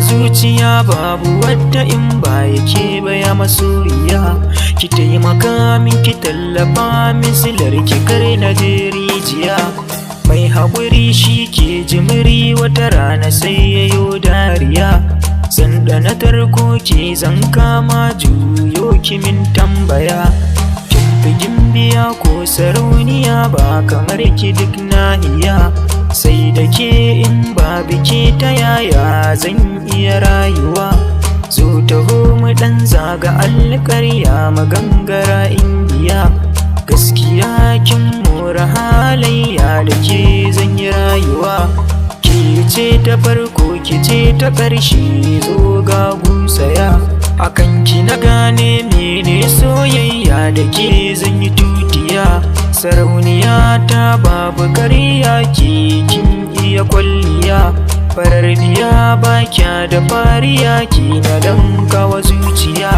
zuciya babu wadda in ba yake baya masoyiya. Ki taimaka min ki tallafa min silar ki kare na rijiya. Mai haƙuri shi ke jimiri wata rana sai yayo dariya. Sanda na tarko ke zan kama juyo kimin tambaya. Kin fi gimbiya ko sarauniya ba kamar ki duk nahiya. Sai da ke in ba biki ta yaya zan iya rayuwa. Zo taho mu dan zaga alƙarya magangara indiya. Gaskiya kin more halayya da ke zan yi rayuwa. Ki ce ta farko ki ce ta ƙarshe zo ga gusaya. Akan ki na gane mene soyayya da ke zan yi tutiya. Sarauniya ta babu ƙarya ki kin iya kwalliya. Farar diya ba kya da fariya ki na dankawa zuciya.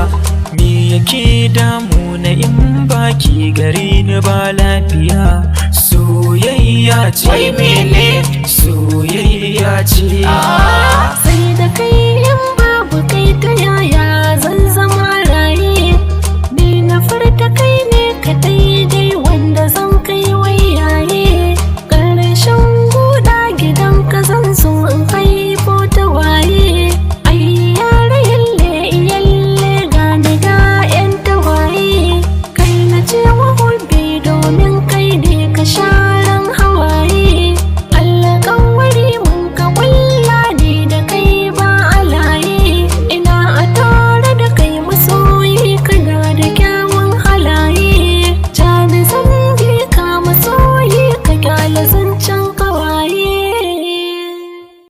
Me yake damu na in baki gare ni ba lafiya. Soyayya ce wai mene soyayya ce. Sai da kai in babu kai ta yaya zan zama raye. Ni na furta kai ne kadai